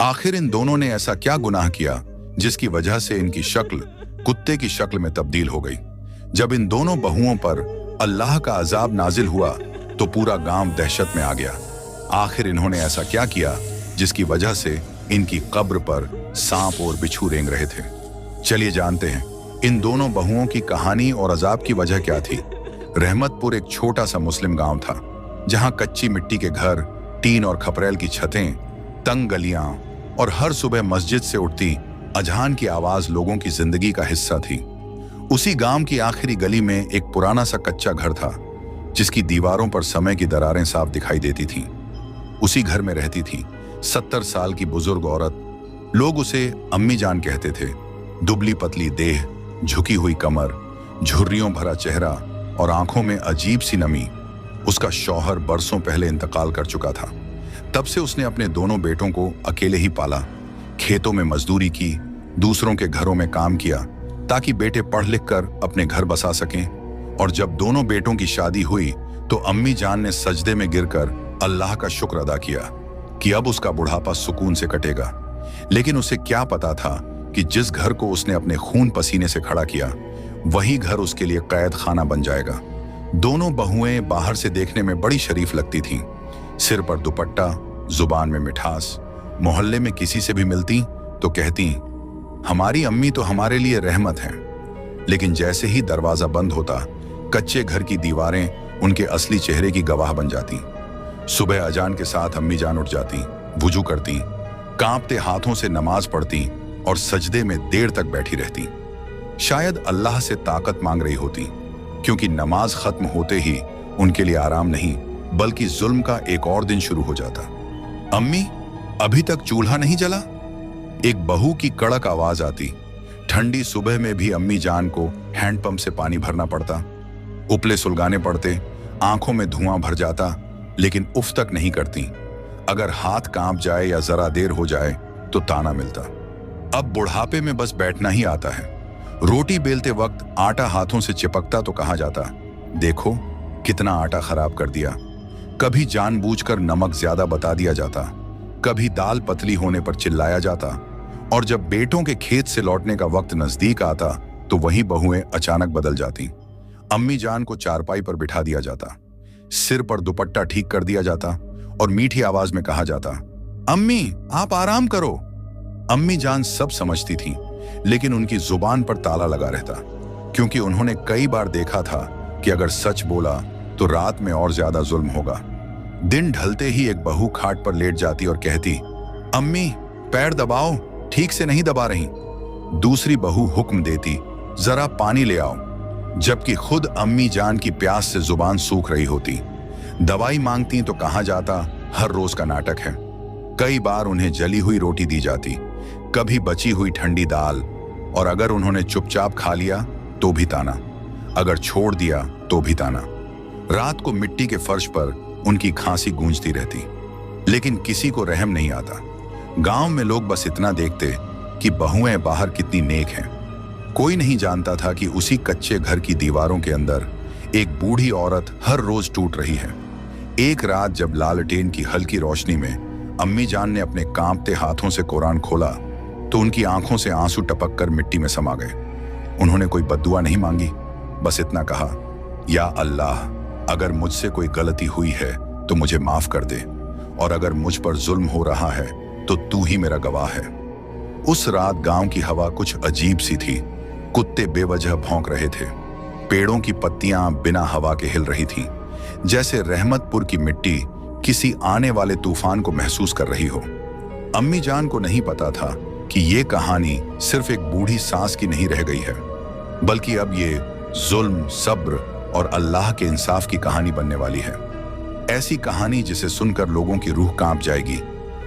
आखिर इन दोनों ने ऐसा क्या गुनाह किया जिसकी वजह से इनकी शक्ल कुत्ते की शक्ल में तब्दील हो गई। जब इन दोनों बहुओं पर अल्लाह का अजाब नाजिल हुआ तो पूरा गांव दहशत में आ गया। आखिर इन्होंने ऐसा क्या किया जिसकी वजह से इनकी कब्र पर सांप और बिच्छू रेंग रहे थे। चलिए जानते हैं इन दोनों बहुओं की कहानी और अजाब की वजह क्या थी। रहमतपुर एक छोटा सा मुस्लिम गांव था जहां कच्ची मिट्टी के घर, टीन और खपरेल की छतें, तंग गलियां और हर सुबह मस्जिद से उठती अजान की आवाज लोगों की जिंदगी का हिस्सा थी। उसी गांव की आखिरी गली में एक पुराना सा कच्चा घर था जिसकी दीवारों पर समय की दरारें साफ दिखाई देती थीं। उसी घर में रहती थी 70 साल की बुजुर्ग औरत। लोग उसे अम्मी जान कहते थे। दुबली पतली देह, झुकी हुई कमर, झुर्रियों भरा चेहरा और आंखों में अजीब सी नमी। उसका शौहर बरसों पहले इंतकाल कर चुका था। तब से उसने अपने दोनों बेटों को अकेले ही पाला। खेतों में मजदूरी की, दूसरों के घरों में काम किया ताकि बेटे पढ़ लिख कर अपने घर बसा सकें। और जब दोनों बेटों की शादी हुई तो अम्मी जान ने सजदे में गिरकर अल्लाह का शुक्र अदा किया कि अब उसका बुढ़ापा सुकून से कटेगा। लेकिन उसे क्या पता था कि जिस घर को उसने अपने खून पसीने से खड़ा किया वही घर उसके लिए कैद खाना बन जाएगा। दोनों बहुएं बाहर से देखने में बड़ी शरीफ लगती थीं। सिर पर दुपट्टा, जुबान में मिठास। मोहल्ले में किसी से भी मिलती तो कहती, हमारी अम्मी तो हमारे लिए रहमत हैं। लेकिन जैसे ही दरवाजा बंद होता कच्चे घर की दीवारें उनके असली चेहरे की गवाह बन जाती। सुबह अजान के साथ अम्मी जान उठ जाती, वुजू करती, कांपते हाथों से नमाज पढ़ती और सजदे में देर तक बैठी रहती। शायद अल्लाह से ताकत मांग रही होती, क्योंकि नमाज खत्म होते ही उनके लिए आराम नहीं बल्कि जुल्म का एक और दिन शुरू हो जाता। अम्मी, अभी तक चूल्हा नहीं जला? एक बहू की कड़क आवाज आती। ठंडी सुबह में भी अम्मी जान को हैंडपंप से पानी भरना पड़ता, उपले सुलगाने पड़ते, आंखों में धुआं भर जाता, लेकिन उफ तक नहीं करती। अगर हाथ कांप जाए या जरा देर हो जाए तो ताना मिलता। अब बुढ़ापे में बस बैठना ही आता है। रोटी बेलते वक्त आटा हाथों से चिपकता तो कहा जाता, देखो कितना आटा खराब कर दिया। कभी जानबूझकर नमक ज्यादा बता दिया जाता, कभी दाल पतली होने पर चिल्लाया जाता। और जब बेटों के खेत से लौटने का वक्त नजदीक आता तो वही बहुएं अचानक बदल जाती। अम्मी जान को चारपाई पर बिठा दिया जाता, सिर पर दुपट्टा ठीक कर दिया जाता और मीठी आवाज में कहा जाता, अम्मी आप आराम करो। अम्मी जान सब समझती थी, लेकिन उनकी जुबान पर ताला लगा रहता, क्योंकि उन्होंने कई बार देखा था कि अगर सच बोला तो रात में और ज्यादा जुल्म होगा। दिन ढलते ही एक बहू खाट पर लेट जाती और कहती, अम्मी पैर दबाओ, ठीक से नहीं दबा रही। दूसरी बहू हुक्म देती, जरा पानी ले आओ, जबकि खुद अम्मी जान की प्यास से जुबान सूख रही होती। दवाई मांगती तो कहा जाता, हर रोज का नाटक है। कई बार उन्हें जली हुई रोटी दी जाती, कभी बची हुई ठंडी दाल, और अगर उन्होंने चुपचाप खा लिया तो भी ताना, अगर छोड़ दिया तो भी ताना। रात को मिट्टी के फर्श पर उनकी खांसी गूंजती रहती, लेकिन किसी को रहम नहीं आता। गांव में लोग बस इतना देखते कि बहुएं बाहर कितनी नेक हैं। कोई नहीं जानता था कि उसी कच्चे घर की दीवारों के अंदर एक बूढ़ी औरत हर रोज टूट रही है। एक रात जब लालटेन की हल्की रोशनी में अम्मी जान ने अपने कांपते हाथों से कुरान खोला तो उनकी आंखों से आंसू टपक कर मिट्टी में समा गए। उन्होंने कोई बद्दुआ नहीं मांगी, बस इतना कहा, या अल्लाह, अगर मुझसे कोई गलती हुई है तो मुझे माफ कर दे, और अगर मुझ पर जुल्म हो रहा है तो तू ही मेरा गवाह है। उस रात गांव की हवा कुछ अजीब सी थी। कुत्ते बेवजह भौंक रहे थे, पेड़ों की पत्तियां बिना हवा के हिल रही थीं, जैसे रहमतपुर की मिट्टी किसी आने वाले तूफान को महसूस कर रही हो। अम्मी जान को नहीं पता था कि ये कहानी सिर्फ एक बूढ़ी सास की नहीं रह गई है, बल्कि अब ये जुल्म, सब्र और अल्लाह के इंसाफ की कहानी बनने वाली है। ऐसी कहानी जिसे सुनकर लोगों की रूह कांप जाएगी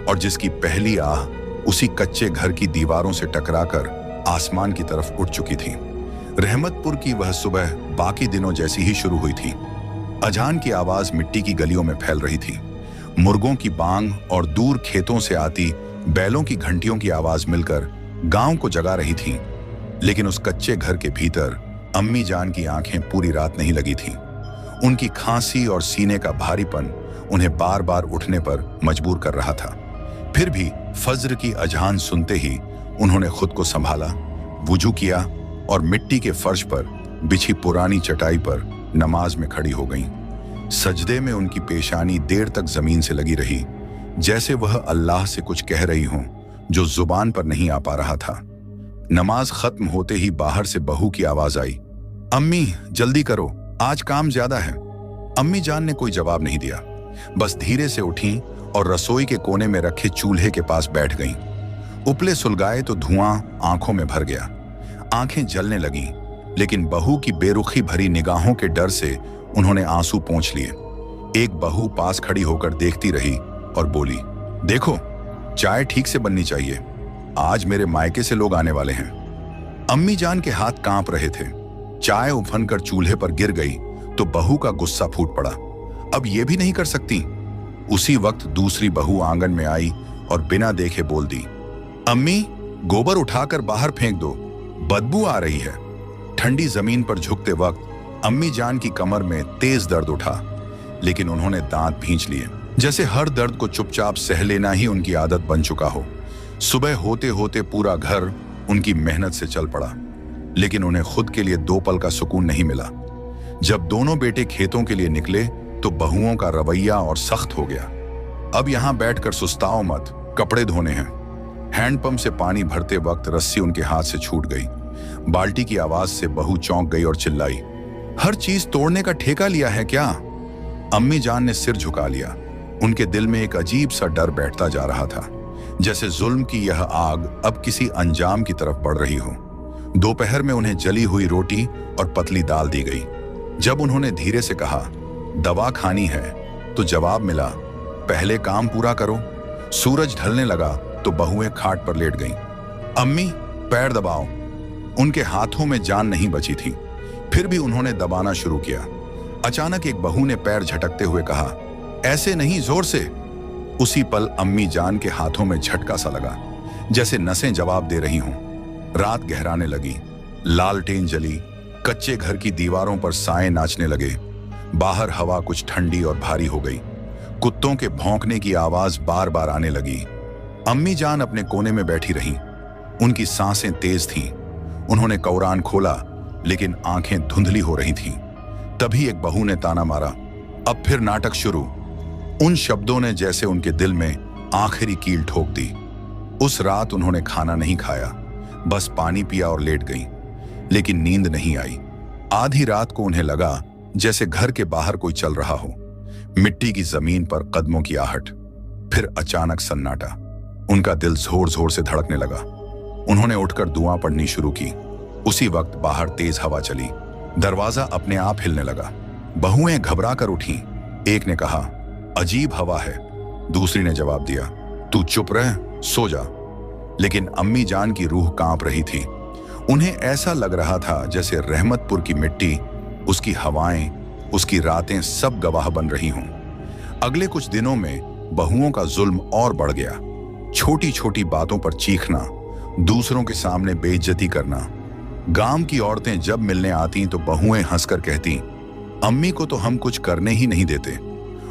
और जिसकी पहली आह उसी कच्चे घर की दीवारों से टकराकर आसमान की तरफ उठ चुकी थी। रहमतपुर की वह सुबह बाकी दिनों जैसी ही शुरू हुई थी। अजान की आवाज मिट्टी की गलियों में फैल रही थी। मुर्गों की बांग और दूर खेतों से आती बैलों की घंटियों की आवाज मिलकर गांव को जगा रही थी। लेकिन उस कच्चे घर के भीतर अम्मी जान की आंखें पूरी रात नहीं लगी थीं। उनकी खांसी और सीने का भारीपन उन्हें बार बार उठने पर मजबूर कर रहा था। फिर भी फज्र की अजान सुनते ही उन्होंने खुद को संभाला, वुजू किया और मिट्टी के फर्श पर बिछी पुरानी चटाई पर नमाज में खड़ी हो गईं। सजदे में उनकी पेशानी देर तक जमीन से लगी रही, जैसे वह अल्लाह से कुछ कह रही हों जो जुबान पर नहीं आ पा रहा था। नमाज खत्म होते ही बाहर से बहू की आवाज आई, अम्मी जल्दी करो, आज काम ज्यादा है। अम्मी जान ने कोई जवाब नहीं दिया, बस धीरे से उठी और रसोई के कोने में रखे चूल्हे के पास बैठ गईं। उपले सुलगाए तो धुआं आंखों में भर गया, आंखें जलने लगीं, लेकिन बहू की बेरुखी भरी निगाहों के डर से उन्होंने आंसू पोंछ लिए। एक बहू पास खड़ी होकर देखती रही और बोली, देखो चाय ठीक से बननी चाहिए, आज मेरे मायके से लोग आने वाले हैं। अम्मी जान के हाथ कांप रहे थे। चाय उफन कर चूल्हे पर गिर गई तो बहू का गुस्सा फूट पड़ा, अब ये भी नहीं कर सकती। उसी वक्त दूसरी बहू आंगन में आई और बिना देखे बोल दी, अम्मी गोबर उठाकर बाहर फेंक दो, बदबू आ रही है। ठंडी जमीन पर झुकते वक्त अम्मी जान की कमर में तेज दर्द उठा, लेकिन उन्होंने दांत भींच लिए, जैसे हर दर्द को चुपचाप सह लेना ही उनकी आदत बन चुका हो। सुबह होते होते पूरा घर उनकी मेहनत से चल पड़ा, लेकिन उन्हें खुद के लिए 2 पल का सुकून नहीं मिला। जब दोनों बेटे खेतों के लिए निकले तो बहुओं का रवैया और सख्त हो गया। अब यहां बैठकर सुस्ताओ मत, कपड़े धोने हैं। हैंडपंप से पानी भरते वक्त रस्सी उनके हाथ से छूट गई। बाल्टी की आवाज से बहू चौंक गई और चिल्लाई, हर चीज तोड़ने का ठेका लिया है क्या? अम्मी जान ने सिर झुका लिया। उनके दिल में एक अजीब सा डर बैठता जा रहा था, जैसे जुल्म की यह आग अब किसी अंजाम की तरफ बढ़ रही हो। दोपहर में उन्हें जली हुई रोटी और पतली दाल दी गई। जब उन्होंने धीरे से कहा, दवा खानी है, तो जवाब मिला, पहले काम पूरा करो। सूरज ढलने लगा तो बहुएं खाट पर लेट गईं। अम्मी पैर दबाओ। उनके हाथों में जान नहीं बची थी, फिर भी उन्होंने दबाना शुरू किया। अचानक एक बहू ने पैर झटकते हुए कहा, ऐसे नहीं, जोर से। उसी पल अम्मी जान के हाथों में झटका सा लगा, जैसे नसें जवाब दे रही हों। रात गहराने लगी, लालटेन जली, कच्चे घर की दीवारों पर साए नाचने लगे। बाहर हवा कुछ ठंडी और भारी हो गई। कुत्तों के भौंकने की आवाज बार बार आने लगी। अम्मी जान अपने कोने में बैठी रहीं। उनकी सांसें तेज थीं। उन्होंने कौरान खोला, लेकिन आंखें धुंधली हो रही थीं। तभी एक बहू ने ताना मारा, अब फिर नाटक शुरू। उन शब्दों ने जैसे उनके दिल में आखिरी कील ठोक दी। उस रात उन्होंने खाना नहीं खाया, बस पानी पिया और लेट गईं, लेकिन नींद नहीं आई। आधी रात को उन्हें लगा जैसे घर के बाहर कोई चल रहा हो। मिट्टी की जमीन पर कदमों की आहट, फिर अचानक सन्नाटा। उनका दिल जोर जोर से धड़कने लगा। उन्होंने उठकर दुआ पढ़नी शुरू की। उसी वक्त बाहर तेज हवा चली, दरवाजा अपने आप हिलने लगा। बहुएं घबरा कर उठीं। एक ने कहा, अजीब हवा है। दूसरी ने जवाब दिया, तू चुप रह, सो जा। लेकिन अम्मी जान की रूह कांप रही थी। उन्हें ऐसा लग रहा था जैसे रहमतपुर की मिट्टी, उसकी हवाएं, उसकी रातें सब गवाह बन रही हों। अगले कुछ दिनों में बहुओं का जुल्म और बढ़ गया। छोटी छोटी बातों पर चीखना, दूसरों के सामने बेइज्जती करना। गांव की औरतें जब मिलने आती तो बहुएं हंसकर कहती, अम्मी को तो हम कुछ करने ही नहीं देते।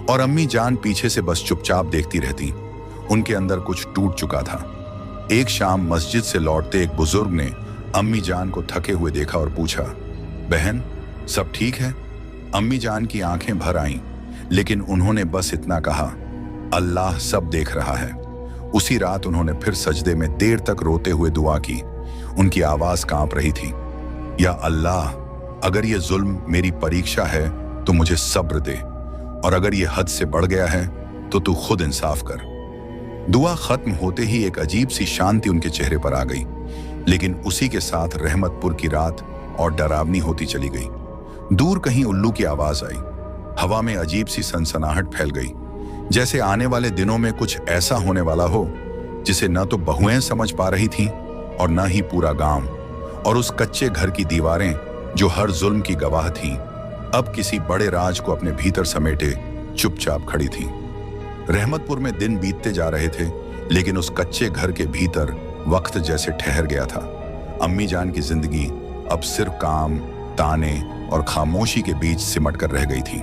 और अम्मी जान पीछे से बस चुपचाप देखती रहती। उनके अंदर कुछ टूट चुका था। एक शाम मस्जिद से लौटते एक बुजुर्ग ने अम्मी जान को थके हुए देखा और पूछा, बहन सब ठीक है? अम्मी जान की आंखें भर आईं, लेकिन उन्होंने बस इतना कहा, अल्लाह सब देख रहा है। उसी रात उन्होंने फिर सजदे में देर तक रोते हुए दुआ की। उनकी आवाज कांप रही थी, या अल्लाह, अगर ये जुल्म मेरी परीक्षा है तो मुझे सब्र दे, और अगर ये हद से बढ़ गया है तो तू खुद इंसाफ कर। दुआ खत्म होते ही एक अजीब सी शांति उनके चेहरे पर आ गई, लेकिन उसी के साथ रहमतपुर की रात और डरावनी होती चली गई। दूर कहीं उल्लू की आवाज आई। हवा में अजीब सी सनसनाहट फैल गई, जैसे आने वाले दिनों में कुछ ऐसा होने वाला हो जिसे न तो बहुएं समझ पा रही थीं और न ही पूरा गांव। और उस कच्चे घर की दीवारें जो हर जुल्म की गवाह थीं, अब किसी बड़े राज को अपने भीतर समेटे चुपचाप खड़ी थीं। रहमतपुर में दिन बीतते जा रहे थे, लेकिन उस कच्चे घर के भीतर वक्त जैसे ठहर गया था। अम्मी जान की जिंदगी अब सिर्फ काम, ताने और खामोशी के बीच सिमट कर रह गई थी।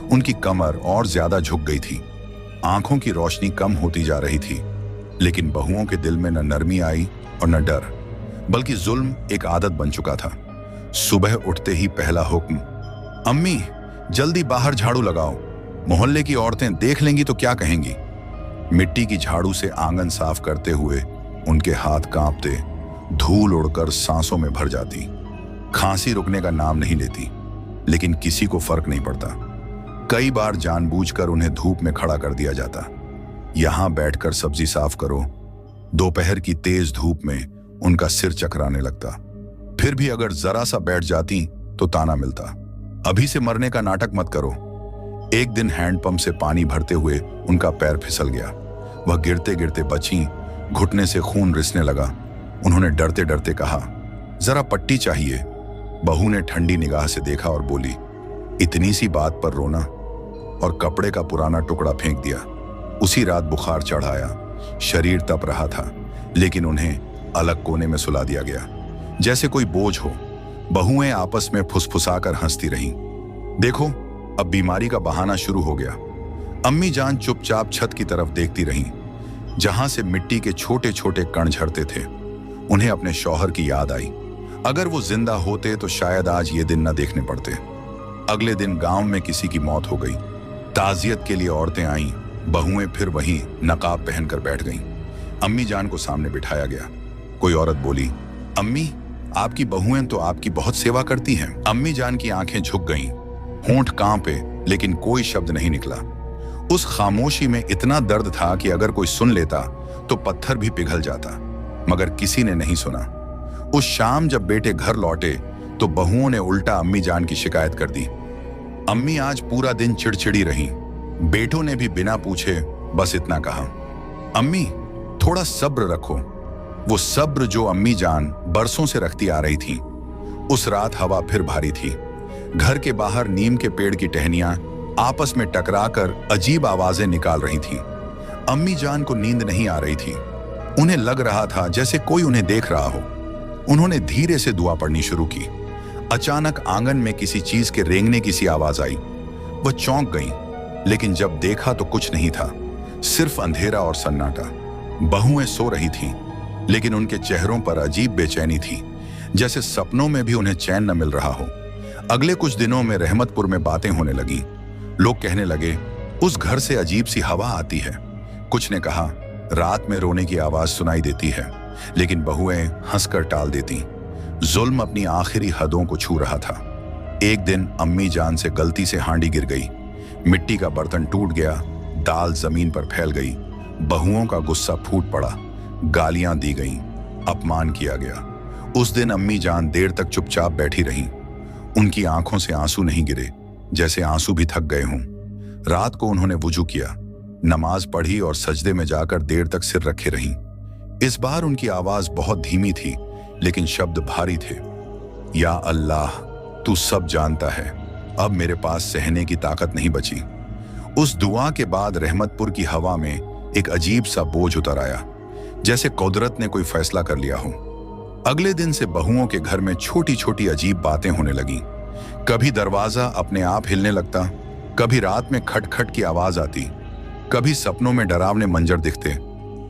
उनकी कमर और ज्यादा झुक गई थी। आंखों की रोशनी कम होती जा रही थी। लेकिन बहुओं के दिल में न नरमी आई और न डर, बल्कि जुल्म एक आदत बन चुका था। सुबह उठते ही पहला हुक्म, अम्मी जल्दी बाहर झाड़ू लगाओ, मोहल्ले की औरतें देख लेंगी तो क्या कहेंगी। मिट्टी की झाड़ू से आंगन साफ करते हुए उनके हाथ कांपते, धूल उड़कर सांसों में भर जाती। खांसी रुकने का नाम नहीं लेती, लेकिन किसी को फर्क नहीं पड़ता। कई बार जानबूझकर उन्हें धूप में खड़ा कर दिया जाता। यहां बैठकर सब्जी साफ करो। दोपहर की तेज धूप में उनका सिर चकराने लगता। फिर भी अगर जरा सा बैठ जाती तो ताना मिलता, अभी से मरने का नाटक मत करो। एक दिन हैंडपंप से पानी भरते हुए उनका पैर फिसल गया। वह गिरते गिरते बची, घुटने से खून रिसने लगा। उन्होंने डरते डरते कहा, जरा पट्टी चाहिए। बहू ने ठंडी निगाह से देखा और बोली, इतनी सी बात पर रोना, और कपड़े का पुराना टुकड़ा फेंक दिया। उसी रात बुखार चढ़ आया। शरीर तप रहा था, लेकिन उन्हें अलग कोने में सुला दिया गया, जैसे कोई बोझ हो। बहुएं आपस में फुसफुसाकर हंसती रहीं। देखो, अब बीमारी का बहाना शुरू हो गया। अम्मी जान चुपचाप छत की तरफ देखती रहीं, जहां से मिट्टी के छोटे छोटे कण झड़ते थे। उन्हें अपने शौहर की याद आई। अगर वो जिंदा होते तो शायद आज ये दिन न देखने पड़ते। अगले दिन गांव में किसी की मौत हो गई। ताजियत के लिए औरतें आईं। बहुएं फिर वहीं नकाब पहनकर बैठ गईं। अम्मी जान को सामने बिठाया गया। कोई औरत बोली, अम्मी आपकी बहुएं तो आपकी बहुत सेवा करती हैं। अम्मी जान की आंखें झुक गईं, होंठ कांपे, लेकिन कोई शब्द नहीं निकला। उस खामोशी में इतना दर्द था कि अगर कोई सुन लेता तो पत्थर भी पिघल जाता, मगर किसी ने नहीं सुना। उस शाम जब बेटे घर लौटे तो बहुओं ने उल्टा अम्मी जान की शिकायत कर दी। अम्मी आज पूरा दिन चिड़चिड़ी रहीं। बेटों ने भी बिना पूछे बस इतना कहा, अम्मी थोड़ा सब्र रखो। वो सब्र जो अम्मी जान बरसों से रखती आ रही थी। उस रात हवा फिर भारी थी। घर के बाहर नीम के पेड़ की टहनियां आपस में टकराकर अजीब आवाजें निकाल रही थीं। अम्मी जान को नींद नहीं आ रही थी। उन्हें लग रहा था जैसे कोई उन्हें देख रहा हो। उन्होंने धीरे से दुआ पढ़नी शुरू की। अचानक आंगन में किसी चीज के रेंगने की सी आवाज आई। वह चौंक गईं, लेकिन जब देखा तो कुछ नहीं था, सिर्फ अंधेरा और सन्नाटा। बहुएं सो रही थीं, लेकिन उनके चेहरों पर अजीब बेचैनी थी, जैसे सपनों में भी उन्हें चैन न मिल रहा हो। अगले कुछ दिनों में रहमतपुर में बातें होने लगी। लोग कहने लगे, उस घर से अजीब सी हवा आती है। कुछ ने कहा, रात में रोने की आवाज सुनाई देती है, लेकिन बहुएं हंसकर टाल देती। जुल्म अपनी आखिरी हदों को छू रहा था। एक दिन अम्मी जान से गलती से हांडी गिर गई। मिट्टी का बर्तन टूट गया, दाल जमीन पर फैल गई। बहुओं का गुस्सा फूट पड़ा, गालियां दी गईं, अपमान किया गया। उस दिन अम्मी जान देर तक चुपचाप बैठी रहीं। उनकी आंखों से आंसू नहीं गिरे, जैसे आंसू भी थक गए हों। रात को उन्होंने वुजू किया, नमाज पढ़ी और सजदे में जाकर देर तक सिर रखे रहीं। इस बार उनकी आवाज बहुत धीमी थी, लेकिन शब्द भारी थे। या अल्लाह, तू सब जानता है, अब मेरे पास सहने की ताकत नहीं बची। उस दुआ के बाद रहमतपुर की हवा में एक अजीब सा बोझ उतर आया, जैसे कुदरत ने कोई फैसला कर लिया हो। अगले दिन से बहुओं के घर में छोटी छोटी अजीब बातें होने लगीं। कभी दरवाजा अपने आप हिलने लगता, कभी रात में खटखट की आवाज आती, कभी सपनों में डरावने मंजर दिखते,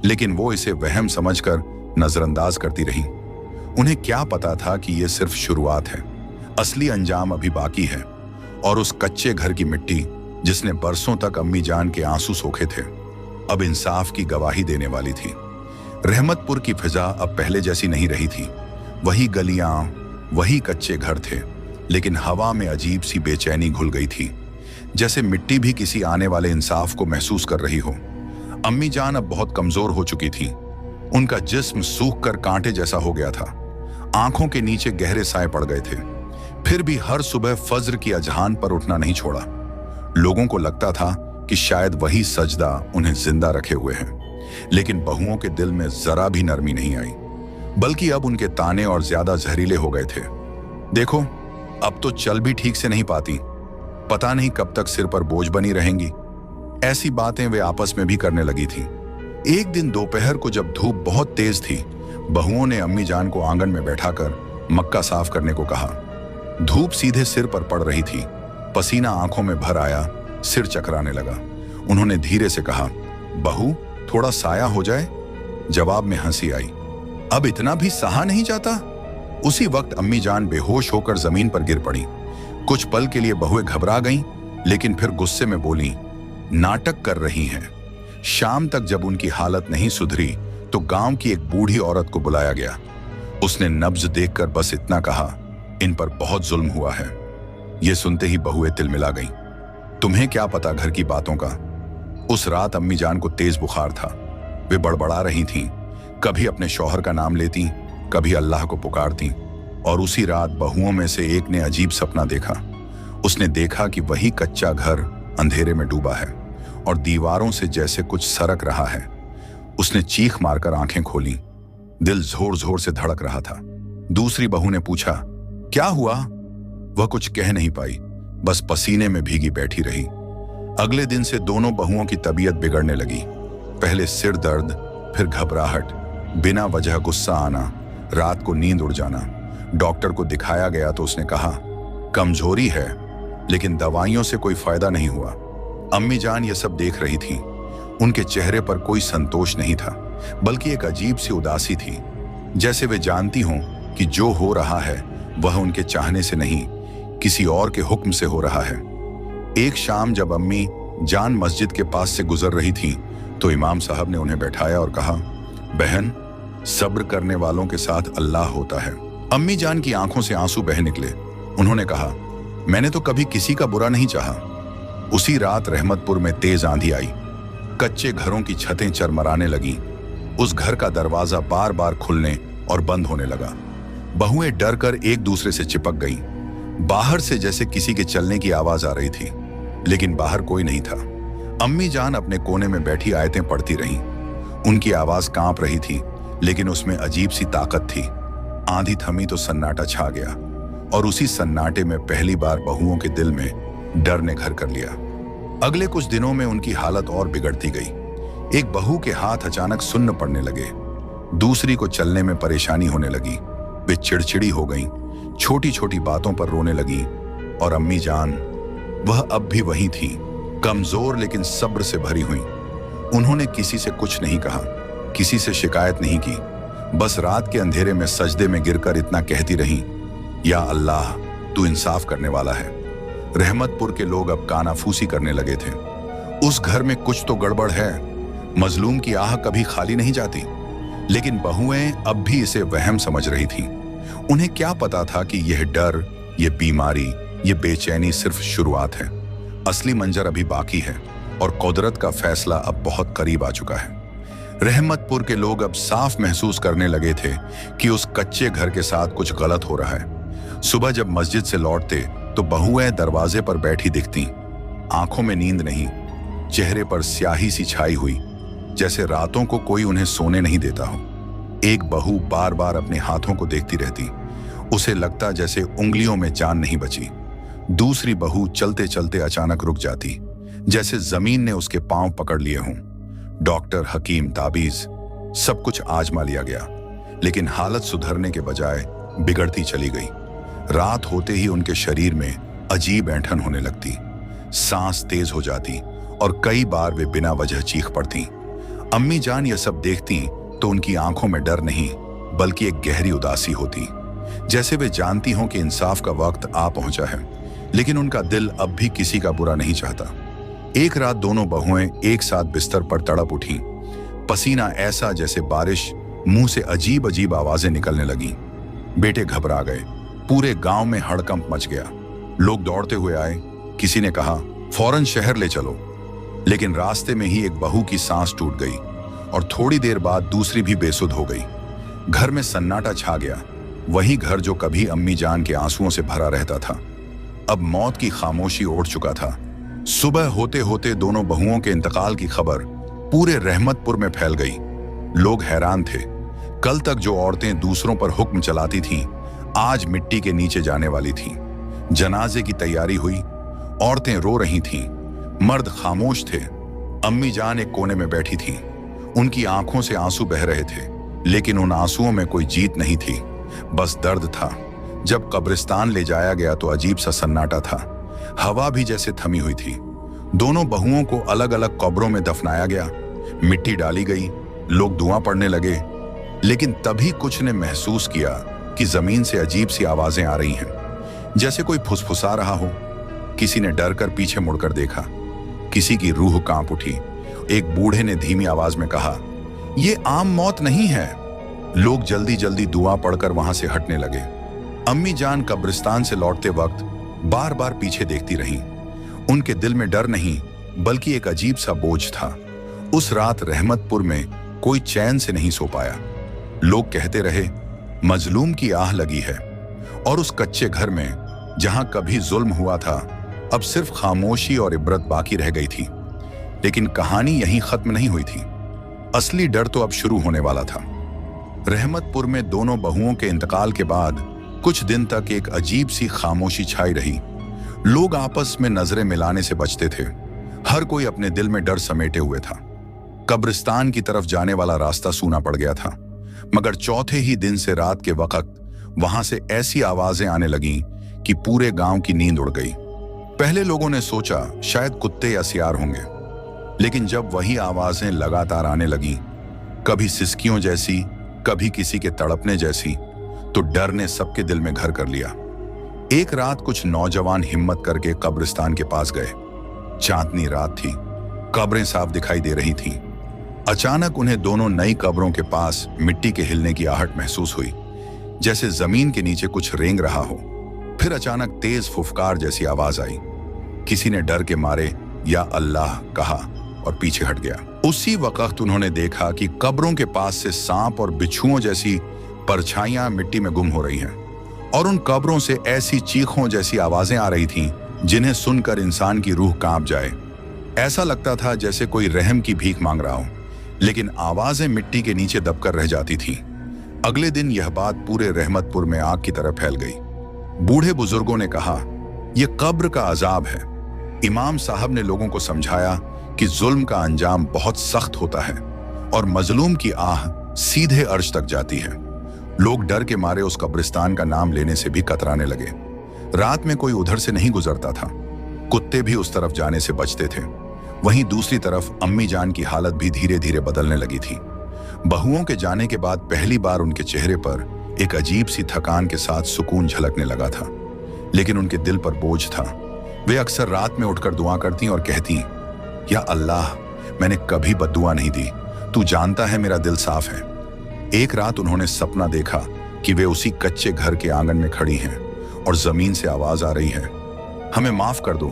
लेकिन वो इसे वहम समझकर नजरअंदाज करती रहीं। उन्हें क्या पता था कि यह सिर्फ शुरुआत है, असली अंजाम अभी बाकी है। और उस कच्चे घर की मिट्टी, जिसने बरसों तक अम्मी जान के आंसू सोखे थे, अब इंसाफ की गवाही देने वाली थी। रहमतपुर की फिजा अब पहले जैसी नहीं रही थी। वही गलियां, वही कच्चे घर थे, लेकिन हवा में अजीब सी बेचैनी घुल गई थी, जैसे मिट्टी भी किसी आने वाले इंसाफ को महसूस कर रही हो। अम्मी जान अब बहुत कमजोर हो चुकी थी। उनका जिस्म सूख कर कांटे जैसा हो गया था। आंखों के नीचे गहरे साए पड़ गए थे। फिर भी हर सुबह फज्र की अजहान पर उठना नहीं छोड़ा। लोगों को लगता था कि शायद वही सजदा उन्हें जिंदा रखे हुए है, लेकिन बहुओं के दिल में जरा भी नरमी नहीं आई, बल्कि अब उनके ताने और ज्यादा जहरीले हो गए थे। देखो, अब तो चल भी ठीक से नहीं पाती, पता नहीं कब तक सिर पर बोझ बनी रहेंगी। ऐसी बातें वे आपस में भी करने लगी थी। एक दिन दोपहर को जब धूप बहुत तेज थी, बहुओं ने अम्मी जान को आंगन में बैठाकर मक्का साफ करने को कहा। धूप सीधे सिर पर पड़ रही थी, पसीना आंखों में भर आया, सिर चकराने लगा। उन्होंने धीरे से कहा, बहू थोड़ा साया हो जाए। जवाब में हंसी आई। अब इतना भी सहा नहीं जाता? उसी वक्त अम्मी जान बेहोश होकर जमीन पर गिर पड़ी। कुछ पल के लिए बहुएं घबरा गईं, लेकिन फिर गुस्से में बोली, नाटक कर रही हैं। शाम तक जब उनकी हालत नहीं सुधरी तो गांव की एक बूढ़ी औरत को बुलाया गया। उसने नब्ज देखकर बस इतना कहा, इन पर बहुत जुल्म हुआ है। यह सुनते ही बहुएं तिलमिला गईं। तुम्हें क्या पता घर की बातों का? उस रात अम्मी जान को तेज बुखार था। वे बड़बड़ा रही थीं, कभी अपने शौहर का नाम लेती, कभी अल्लाह को पुकारती। और उसी रात बहुओं में से एक ने अजीब सपना देखा। उसने देखा कि वही कच्चा घर अंधेरे में डूबा है और दीवारों से जैसे कुछ सरक रहा है। उसने चीख मारकर आंखें खोली। दिल जोर जोर से धड़क रहा था। दूसरी बहू ने पूछा, क्या हुआ? वह कुछ कह नहीं पाई, बस पसीने में भीगी बैठी रही। अगले दिन से दोनों बहुओं की तबीयत बिगड़ने लगी। पहले सिर दर्द, फिर घबराहट, बिना वजह गुस्सा आना, रात को नींद उड़ जाना। डॉक्टर को दिखाया गया तो उसने कहा, कमजोरी है, लेकिन दवाइयों से कोई फायदा नहीं हुआ। अम्मी जान ये सब देख रही थी। उनके चेहरे पर कोई संतोष नहीं था, बल्कि एक अजीब सी उदासी थी, जैसे वे जानती हों कि जो हो रहा है वह उनके चाहने से नहीं, किसी और के हुक्म से हो रहा है। एक शाम जब अम्मी जान मस्जिद के पास से गुजर रही थी तो इमाम साहब ने उन्हें बैठाया और कहा, बहन, सब्र करने वालों के साथ अल्लाह होता है। अम्मी जान की आंखों से आंसू बह निकले। उन्होंने कहा, मैंने तो कभी किसी का बुरा नहीं चाहा। उसी रात रहमतपुर में तेज आंधी आई। कच्चे घरों की छतें चरमराने लगीं। उस घर का दरवाजा बार बार खुलने और बंद होने लगा। बहुएं डरकर एक दूसरे से चिपक गईं। बाहर से जैसे किसी के चलने की आवाज आ रही थी, लेकिन बाहर कोई नहीं था। अम्मी जान अपने कोने में बैठी आयतें पढ़ती रहीं। उनकी आवाज कांप रही थी, लेकिन उसमें अजीब सी ताकत थी। आंधी थमी तो सन्नाटा छा गया, और उसी सन्नाटे में पहली बार बहुओं के दिल में डर ने घर कर लिया। अगले कुछ दिनों में उनकी हालत और बिगड़ती गई। एक बहू के हाथ अचानक सुन्न पड़ने लगे। दूसरी को चलने में परेशानी होने लगी। वे चिड़चिड़ी हो गईं, छोटी छोटी बातों पर रोने लगी। और अम्मी जान, वह अब भी वही थी, कमजोर लेकिन सब्र से भरी हुई। उन्होंने किसी से कुछ नहीं कहा, किसी से शिकायत नहीं की। बस रात के अंधेरे में सजदे में गिरकर इतना कहती रहीं, या अल्लाह, तू इंसाफ करने वाला है। रहमतपुर के लोग अब कानाफूसी करने लगे थे। उस घर में कुछ तो गड़बड़ है। मजलूम की आह कभी खाली नहीं जाती। लेकिन बहुएं अब भी इसे वहम समझ रही थीं। उन्हें क्या पता था कि यह डर, यह बीमारी, यह बेचैनी सिर्फ शुरुआत है। असली मंजर अभी बाकी है, और कुदरत का फैसला अब बहुत करीब आ चुका है। रहमतपुर के लोग अब साफ महसूस करने लगे थे कि उस कच्चे घर के साथ कुछ गलत हो रहा है। सुबह जब मस्जिद से लौटते तो बहुएं दरवाजे पर बैठी दिखती। आंखों में नींद नहीं, चेहरे पर स्याही सी छाई हुई, जैसे रातों को कोई उन्हें सोने नहीं देता हो। एक बहू बार बार अपने हाथों को देखती रहती। उसे लगता जैसे उंगलियों में जान नहीं बची। दूसरी बहू चलते चलते अचानक रुक जाती, जैसे जमीन ने उसके पांव पकड़ लिए हों। डॉक्टर, हकीम, ताबीज, सब कुछ आजमा लिया गया, लेकिन हालत सुधरने के बजाय बिगड़ती चली गई। रात होते ही उनके शरीर में अजीब ऐंठन होने लगती, सांस तेज हो जाती, और कई बार वे बिना वजह चीख पड़ती। अम्मी जान यह सब देखती तो उनकी आंखों में डर नहीं, बल्कि एक गहरी उदासी होती, जैसे वे जानती हों कि इंसाफ का वक्त आ पहुंचा है। लेकिन उनका दिल अब भी किसी का बुरा नहीं चाहता। एक रात दोनों बहुएं एक साथ बिस्तर पर तड़प उठी। पसीना ऐसा जैसे बारिश, मुंह से अजीब अजीब आवाजें निकलने लगीं। बेटे घबरा गए। पूरे गांव में हड़कंप मच गया। लोग दौड़ते हुए आए। किसी ने कहा, फौरन शहर ले चलो। लेकिन रास्ते में ही एक बहू की सांस टूट गई, और थोड़ी देर बाद दूसरी भी बेसुध हो गई। घर में सन्नाटा छा गया। वही घर जो कभी अम्मी जान के आंसुओं से भरा रहता था, अब मौत की खामोशी ओढ़ चुका था। सुबह होते होते दोनों बहुओं के इंतकाल की खबर पूरे रहमतपुर में फैल गई। लोग हैरान थे। कल तक जो औरतें दूसरों पर हुक्म चलाती थीं, आज मिट्टी के नीचे जाने वाली थीं। जनाजे की तैयारी हुई। औरतें रो रही थीं, मर्द खामोश थे। अम्मी जान एक कोने में बैठी थीं। उनकी आंखों से आंसू बह रहे थे, लेकिन उन आंसुओं में कोई जीत नहीं थी, बस दर्द था। जब कब्रिस्तान ले जाया गया तो अजीब सा सन्नाटा था। हवा भी जैसे थमी हुई थी। दोनों बहुओं को अलग अलग कब्रों में दफनाया गया। मिट्टी डाली गई, लोग दुआ पढ़ने लगे, लेकिन तभी कुछ ने महसूस किया कि जमीन से अजीब सी आवाजें आ रही हैं, जैसे कोई फुसफुसा रहा हो। किसी ने डर कर पीछे मुड़कर देखा, किसी की रूह कांप उठी। एक बूढ़े ने धीमी आवाज में कहा, ये आम मौत नहीं है। लोग जल्दी जल्दी दुआ पढ़कर वहां से हटने लगे। अम्मी जान कब्रिस्तान से लौटते वक्त बार बार पीछे देखती रहीं। उनके दिल में डर नहीं, बल्कि एक अजीब सा बोझ था। उस रात रहमतपुर में कोई चैन से नहीं सो पाया। लोग कहते रहे, मजलूम की आह लगी है। और उस कच्चे घर में जहां कभी जुल्म हुआ था, अब सिर्फ खामोशी और इबरत बाकी रह गई थी। लेकिन कहानी यहीं खत्म नहीं हुई थी। असली डर तो अब शुरू होने वाला था। रहमतपुर में दोनों बहुओं के इंतकाल के बाद कुछ दिन तक एक अजीब सी खामोशी छाई रही। लोग आपस में नजरें मिलाने से बचते थे। हर कोई अपने दिल में डर समेटे हुए था। कब्रिस्तान की तरफ जाने वाला रास्ता सूना पड़ गया था, मगर चौथे ही दिन से रात के वक्त वहां से ऐसी आवाजें आने लगीं कि पूरे गांव की नींद उड़ गई। पहले लोगों ने सोचा शायद कुत्ते या सियार होंगे, लेकिन जब वही आवाजें लगातार आने लगीं, कभी सिसकियों जैसी, कभी किसी के तड़पने जैसी, तो डर ने सबके दिल में घर कर लिया। एक रात कुछ नौजवान हिम्मत करके कब्रिस्तान के पास गए। चांदनी रात थी, कब्रें साफ दिखाई दे रही थीं। अचानक उन्हें दोनों नई कब्रों के पास मिट्टी के हिलने की आहट महसूस हुई, जैसे जमीन के नीचे कुछ रेंग रहा हो। फिर अचानक तेज फुफकार जैसी आवाज आई। किसी ने डर के मारे या अल्लाह कहा और पीछे हट गया। उसी वक्त उन्होंने देखा कि कब्रों के पास से सांप और बिच्छुओं जैसी परछाइयां मिट्टी में गुम हो रही हैं, और उन कब्रों से ऐसी चीखों जैसी आवाजें आ रही थीं जिन्हें सुनकर इंसान की रूह कांप जाए। ऐसा लगता था जैसे कोई रहम की भीख मांग रहा हो, लेकिन आवाजें मिट्टी के नीचे दबकर रह जाती थीं। अगले दिन यह बात पूरे रहमतपुर में आग की तरह फैल गई। बूढ़े बुजुर्गों ने कहा, यह कब्र का अजाब है। इमाम साहब ने लोगों को समझाया कि जुल्म का अंजाम बहुत सख्त होता है और मजलूम की आह सीधे अर्श तक जाती है। लोग डर के मारे उस कब्रिस्तान का नाम लेने से भी कतराने लगे। रात में कोई उधर से नहीं गुजरता था। कुत्ते भी उस तरफ जाने से बचते थे। वहीं दूसरी तरफ अम्मी जान की हालत भी धीरे धीरे बदलने लगी थी। बहुओं के जाने के बाद पहली बार उनके चेहरे पर एक अजीब सी थकान के साथ सुकून झलकने लगा था, लेकिन उनके दिल पर बोझ था। वे अक्सर रात में उठकर दुआ करती और कहती, या अल्लाह, मैंने कभी बद्दुआ नहीं दी, तू जानता है मेरा दिल साफ है। एक रात उन्होंने सपना देखा कि वे उसी कच्चे घर के आंगन में खड़ी हैं और जमीन से आवाज आ रही है, हमें माफ कर दो।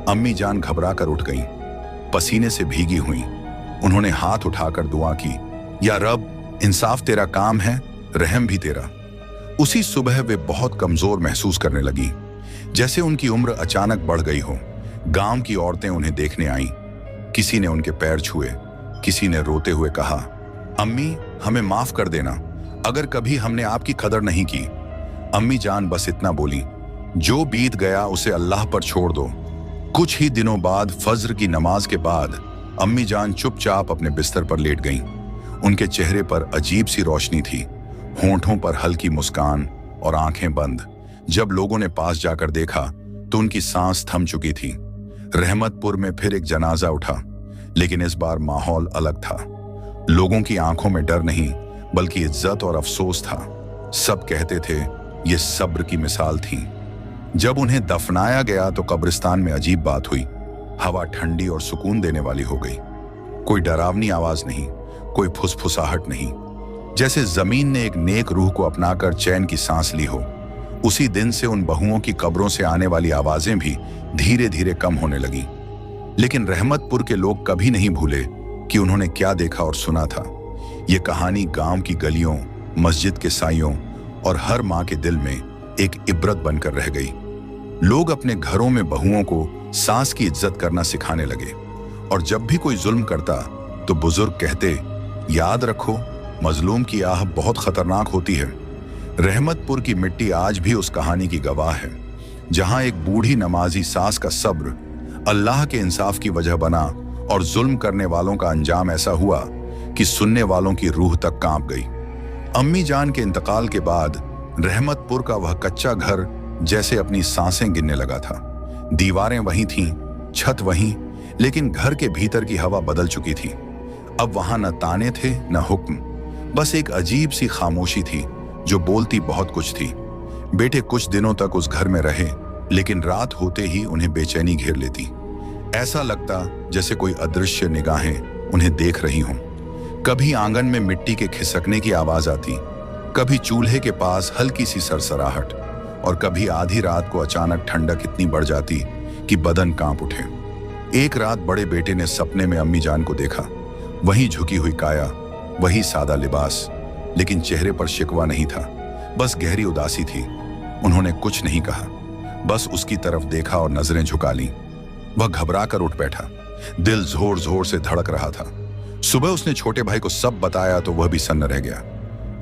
अम्मी जान घबरा कर उठ गईं, पसीने से भीगी हुई। उन्होंने हाथ उठाकर दुआ की, या रब, इंसाफ तेरा काम है, रहम भी तेरा। उसी सुबह वे बहुत कमजोर महसूस करने लगी, जैसे उनकी उम्र अचानक बढ़ गई हो। गांव की औरतें उन्हें देखने आईं। किसी ने उनके पैर छुए, किसी ने रोते हुए कहा, अम्मी, हमें माफ कर देना, अगर कभी हमने आपकी कदर नहीं की। अम्मी जान बस इतना बोली, जो बीत गया उसे अल्लाह पर छोड़ दो। कुछ ही दिनों बाद फज्र की नमाज के बाद अम्मी जान चुपचाप अपने बिस्तर पर लेट गईं। उनके चेहरे पर अजीब सी रोशनी थी, होंठों पर हल्की मुस्कान और आंखें बंद। जब लोगों ने पास जाकर देखा तो उनकी सांस थम चुकी थी। रहमतपुर में फिर एक जनाजा उठा, लेकिन इस बार माहौल अलग था। लोगों की आंखों में डर नहीं, बल्कि इज्जत और अफसोस था। सब कहते थे ये सब्र की मिसाल थी। जब उन्हें दफनाया गया तो कब्रिस्तान में अजीब बात हुई। हवा ठंडी और सुकून देने वाली हो गई। कोई डरावनी आवाज नहीं, कोई फुसफुसाहट नहीं, जैसे जमीन ने एक नेक रूह को अपनाकर चैन की सांस ली हो। उसी दिन से उन बहुओं की कब्रों से आने वाली आवाजें भी धीरे धीरे कम होने लगी। लेकिन रहमतपुर के लोग कभी नहीं भूले कि उन्होंने क्या देखा और सुना था। ये कहानी गांव की गलियों, मस्जिद के साइयों और हर माँ के दिल में एक इबरत बनकर रह गई। लोग अपने घरों में बहुओं को सास की इज्जत करना सिखाने लगे, और जब भी कोई जुल्म करता तो बुजुर्ग कहते, याद रखो, मजलूम की आह बहुत खतरनाक होती है। रहमतपुर की मिट्टी आज भी उस कहानी की गवाह है, जहां एक बूढ़ी नमाजी सास का सब्र अल्लाह के इंसाफ की वजह बना और जुल्म करने वालों का अंजाम ऐसा हुआ कि सुनने वालों की रूह तक कांप गई। अम्मी जान के इंतकाल के बाद रहमतपुर का वह कच्चा घर जैसे अपनी सांसें गिनने लगा था। दीवारें वहीं थीं, छत वहीं, लेकिन घर के भीतर की हवा बदल चुकी थी। अब वहां न ताने थे न हुक्म, बस एक अजीब सी खामोशी थी जो बोलती बहुत कुछ थी। बेटे कुछ दिनों तक उस घर में रहे, लेकिन रात होते ही उन्हें बेचैनी घेर लेती। ऐसा लगता जैसे कोई अदृश्य निगाहें उन्हें देख रही हों। कभी आंगन में मिट्टी के खिसकने की आवाज आती, कभी चूल्हे के पास हल्की सी सरसराहट, और कभी आधी रात को अचानक ठंडक इतनी बढ़ जाती कि बदन कांप उठे। एक रात बड़े बेटे ने सपने में अम्मी जान को देखा। वही झुकी हुई काया, वही सादा लिबास, लेकिन चेहरे पर शिकवा नहीं था, बस गहरी उदासी थी। उन्होंने कुछ नहीं कहा, बस उसकी तरफ देखा और नजरें झुका लीं। वह घबरा कर उठ बैठा, दिल जोर जोर से धड़क रहा था। सुबह उसने छोटे भाई को सब बताया तो वह भी सन्न रह गया,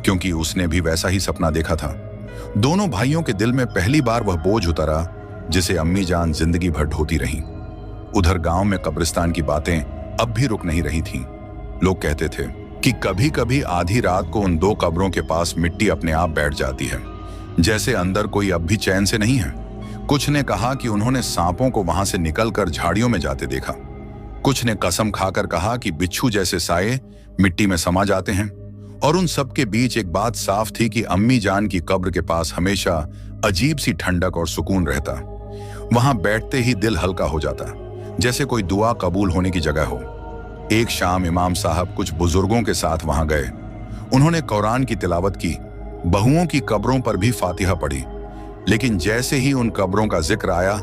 क्योंकि उसने भी वैसा ही सपना देखा था। दोनों भाइयों के दिल में पहली बार वह बोझ उतरा जिसे अम्मी जान जिंदगी भर ढोती रहीं। उधर गांव में कब्रिस्तान की बातें अब भी रुक नहीं रही थीं। लोग कहते थे कि कभी कभी आधी रात को उन दो कब्रों के पास मिट्टी अपने आप बैठ जाती है, जैसे अंदर कोई अब भी चैन से नहीं है। कुछ ने कहा कि उन्होंने सांपों को वहां से निकलकर झाड़ियों में जाते देखा। कुछ ने कसम खाकर कहा कि बिच्छू जैसे साये मिट्टी में समा जाते हैं। और उन सब के बीच एक बात साफ थी कि अम्मी जान की कब्र के पास हमेशा अजीब सी ठंडक और सुकून रहता। वहां बैठते ही दिल हल्का हो जाता, जैसे कोई दुआ कबूल होने की जगह हो। एक शाम इमाम साहब कुछ बुजुर्गों के साथ वहां गए। उन्होंने कुरान की तिलावत की, बहुओं की कब्रों पर भी फातिहा पढ़ी, लेकिन जैसे ही उन कब्रों का जिक्र आया,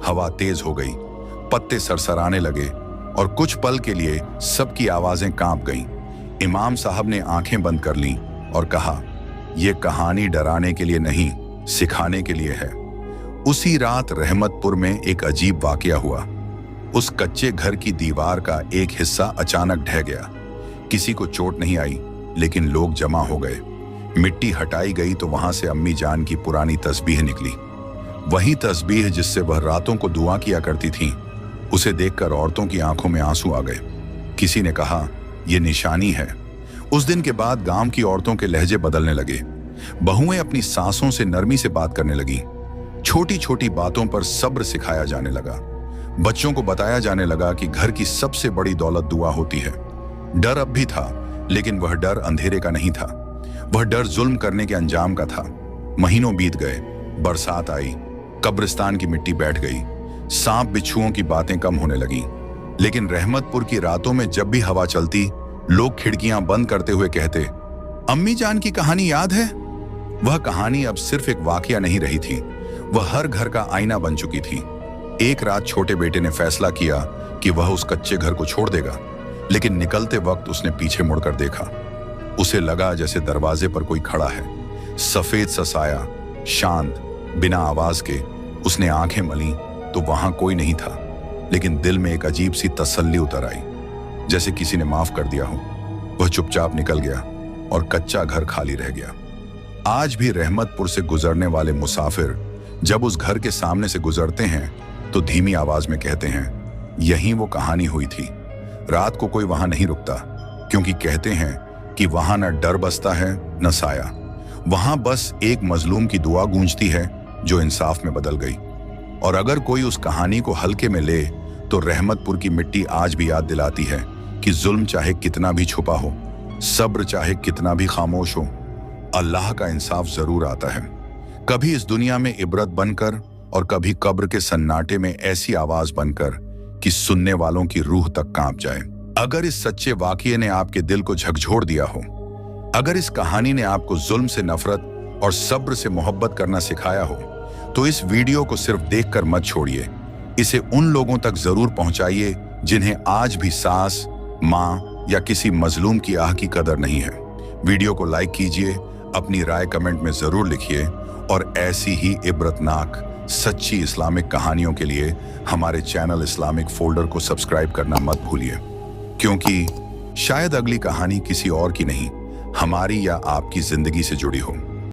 हवा तेज हो गई, पत्ते सरसराने लगे और कुछ पल के लिए सबकी आवाजें कांप गईं। इमाम साहब ने आंखें बंद कर लीं और कहा, यह कहानी डराने के लिए नहीं, सिखाने के लिए है। उसी रात रहमतपुर में एक अजीब वाकया हुआ। उस कच्चे घर की दीवार का एक हिस्सा अचानक ढह गया। किसी को चोट नहीं आई, लेकिन लोग जमा हो गए। मिट्टी हटाई गई तो वहां से अम्मी जान की पुरानी तस्बीह निकली, वही तस्बीह जिससे वह रातों को दुआ किया करती थीं। उसे देखकर औरतों की आंखों में आंसू आ गए। किसी ने कहा, यह निशानी है। उस दिन के बाद गांव की औरतों के लहजे बदलने लगे। बहुएं अपनी सासों से नरमी से बात करने लगीं। छोटी छोटी बातों पर सब्र सिखाया जाने लगा। बच्चों को बताया जाने लगा कि घर की सबसे बड़ी दौलत दुआ होती है। डर अब भी था, लेकिन वह डर अंधेरे का नहीं था, वह डर जुल्म करने के अंजाम का था। महीनों बीत गए, बरसात आई, कब्रिस्तान की मिट्टी बैठ गई, सांप बिच्छुओं की बातें कम होने लगीं। लेकिन रहमतपुर की रातों में जब भी हवा चलती, लोग खिड़कियां बंद करते हुए कहते, अम्मी जान की कहानी याद है? वह कहानी अब सिर्फ एक वाकया नहीं रही थी, वह हर घर का आईना बन चुकी थी। एक रात छोटे बेटे ने फैसला किया कि वह उस कच्चे घर को छोड़ देगा, लेकिन निकलते वक्त उसने पीछे मुड़कर देखा। उसे लगा जैसे दरवाजे पर कोई खड़ा है, सफेद सा साया, शांत, बिना आवाज के। उसने आंखें मली तो वहां कोई नहीं था, लेकिन दिल में एक अजीब सी तसल्ली उतर आई, जैसे किसी ने माफ कर दिया हो। वह चुपचाप निकल गया और कच्चा घर खाली रह गया। आज भी रहमतपुर से गुजरने वाले मुसाफिर जब उस घर के सामने से गुजरते हैं तो धीमी आवाज में कहते हैं, यहीं वो कहानी हुई थी। रात को कोई वहां नहीं रुकता, क्योंकि कहते हैं कि वहां न डर बसता है न साया। वहां बस एक मजलूम की दुआ गूंजती है जो इंसाफ में बदल गई। और अगर कोई उस कहानी को हल्के में ले तो रहमतपुर की मिट्टी आज भी याद दिलाती है कि जुल्म चाहे कितना भी छुपा हो, सब्र चाहे कितना भी खामोश हो, अल्लाह का इंसाफ जरूर आता है। कभी इस दुनिया में इबरत बनकर और कभी कब्र के सन्नाटे में ऐसी आवाज बनकर कि सुनने वालों की रूह तक कांप जाए। अगर इस सच्चे वाकये ने आपके दिल को झकझोर दिया हो, अगर इस कहानी ने आपको जुल्म से नफरत और सब्र से मोहब्बत करना सिखाया हो, तो इस वीडियो को सिर्फ देखकर मत छोड़िए, इसे उन लोगों तक जरूर पहुंचाइए जिन्हें आज भी सास, माँ या किसी मजलूम की आह की कदर नहीं है। वीडियो को लाइक कीजिए, अपनी राय कमेंट में जरूर लिखिए और ऐसी ही इबरतनाक सच्ची इस्लामिक कहानियों के लिए हमारे चैनल इस्लामिक फोल्डर को सब्सक्राइब करना मत भूलिए, क्योंकि शायद अगली कहानी किसी और की नहीं, हमारी या आपकी जिंदगी से जुड़ी हो।